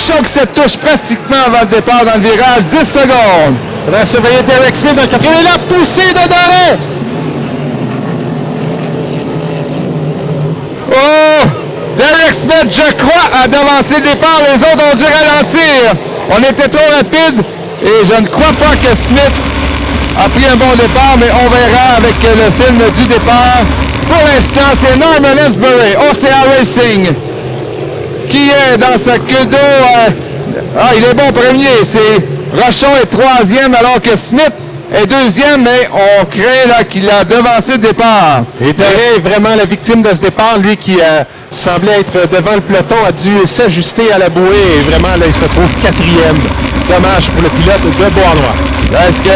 Rochon qui se touche pratiquement avant le départ dans le virage. 10 secondes. On va surveiller Derek Smith dans le quatrième. Et la poussée de Doré. Oh! Derek Smith, je crois, a devancé le départ. Les autres ont dû ralentir. On était trop rapide et je ne crois pas que Smith a pris un bon départ, mais on verra avec le film du départ. Pour l'instant, c'est Norman Ensbury, OCA Racing, qui est dans sa queue d'eau. Il est bon premier. C'est Rochon est troisième alors que Smith est deuxième, mais on craint là, qu'il a devancé le départ. Et Doré est vraiment la victime de ce départ. Lui qui semblait être devant le peloton a dû s'ajuster à la bouée et vraiment là, il se retrouve quatrième. Dommage pour le pilote de Beauharnois. Est-ce que...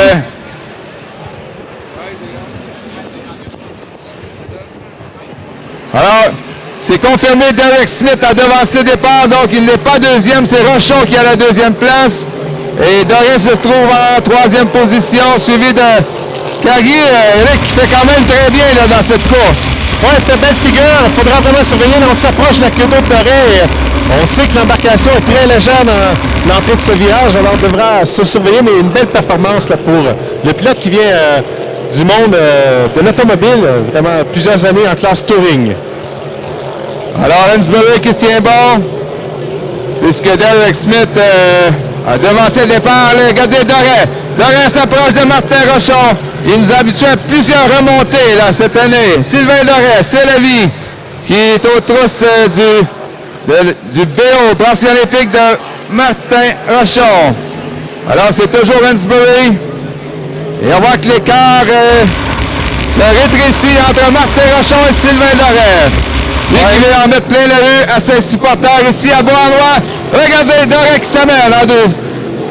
Alors, c'est confirmé, Derek Smith a devancé le départ, donc il n'est pas deuxième, c'est Rochon qui a la deuxième place. Et Doré se trouve en troisième position, suivi de Carrier, Eric qui fait quand même très bien là, dans cette course. Oui, il fait belle figure, il faudra vraiment surveiller, on s'approche de la queue d'eau de Doré. On sait que l'embarcation est très légère dans l'entrée de ce virage, alors on devra se surveiller, mais une belle performance là, pour le pilote qui vient du monde de l'automobile, vraiment plusieurs années en classe touring. Alors, Ensbury qui tient bon, puisque Derek Smith a devancé le départ. Allez, regardez Doré. Doré s'approche de Martin Rochon. Il nous a habitués à plusieurs remontées là, cette année. Sylvain Doré, c'est la vie, qui est aux trousses du BO, bracelet olympique de Martin Rochon. Alors, c'est toujours Ensbury. Et on voit que l'écart se rétrécit entre Martin Rochon et Sylvain Doré. Lui qui vient en mettre plein la rue à ses supporters ici à Beauharnois. Regardez Doré qui s'amène en deux.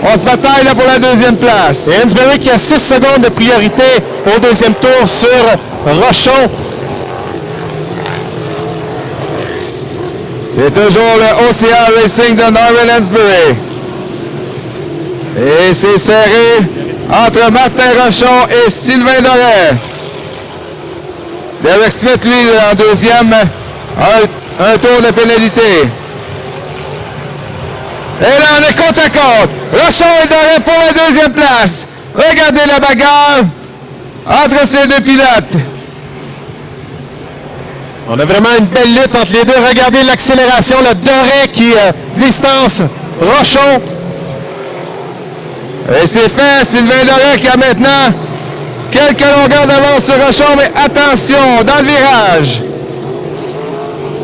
On se bataille là pour la deuxième place. Et Ensbury qui a 6 secondes de priorité au deuxième tour sur Rochon. C'est toujours le OCA Racing de Norman Ensbury. Et c'est serré entre Martin Rochon et Sylvain Doré. Derek Smith, lui, en deuxième, un tour de pénalité. Et là, on est côte à côte. Rochon et Doré pour la deuxième place. Regardez la bagarre entre ces deux pilotes. On a vraiment une belle lutte entre les deux. Regardez l'accélération, le Doré qui distance Rochon. Et c'est fait, Sylvain Doré qui a maintenant quelques longueurs d'avance sur Rochon, mais attention, dans le virage.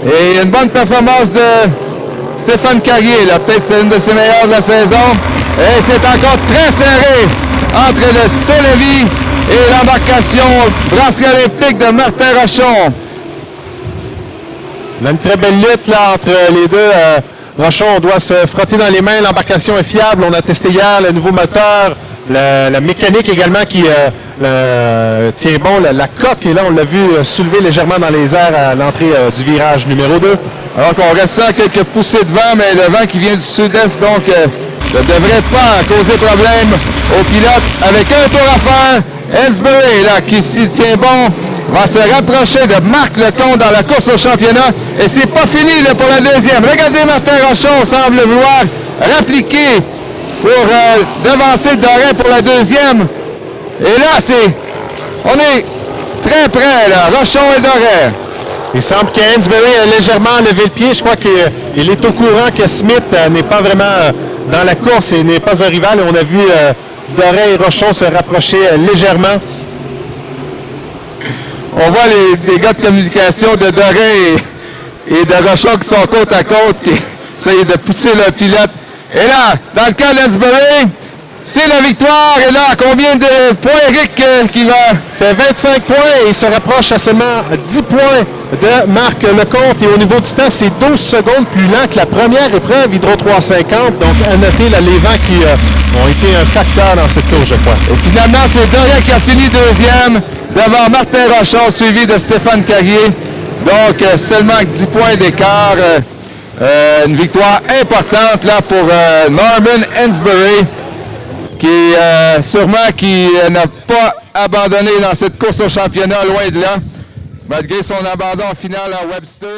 Et une bonne performance de Stéphane Carrier, là, peut-être c'est une de ses meilleures de la saison. Et c'est encore très serré entre le Célevi et l'embarcation bracelet olympique de Martin Rochon. On a une très belle lutte là, entre les deux. Rochon, on doit se frotter dans les mains. L'embarcation est fiable. On a testé hier le nouveau moteur, la mécanique également qui tient bon. La coque, et là, on l'a vu soulever légèrement dans les airs à l'entrée du virage numéro 2. Alors qu'on ressent quelques poussées de vent, mais le vent qui vient du sud-est, donc, ne devrait pas causer problème au pilote. Avec un tour à faire, Ensbury, là, qui s'y tient bon, va se rapprocher de Marc Lecomte dans la course au championnat. Et c'est pas fini là, pour la deuxième. Regardez, Martin Rochon semble vouloir répliquer pour devancer Doré pour la deuxième. Et là, on est très près, là, Rochon et Doré. Il semble qu'Ensbury a légèrement levé le pied. Je crois qu'il est au courant que Smith n'est pas vraiment dans la course et n'est pas un rival. On a vu Doré et Rochon se rapprocher légèrement. On voit les gars de communication de Doré et de Rochon qui sont côte à côte, qui essayent de pousser le pilote. Et là, dans le cas d'Ensbury, c'est la victoire. Et là, combien de points, Eric, qui va? Fait 25 points et il se rapproche à seulement 10 points de Marc Lecomte. Et au niveau du temps, c'est 12 secondes plus lent que la première épreuve Hydro 350. Donc, à noter là, les vents qui ont été un facteur dans cette course, je crois. Et finalement, c'est Doré qui a fini deuxième devant Martin Rochon, suivi de Stéphane Carrier. Donc, seulement 10 points d'écart. Une victoire importante là pour Norman Ensbury, qui sûrement n'a pas abandonné dans cette course au championnat, loin de là, malgré son abandon final à Webster.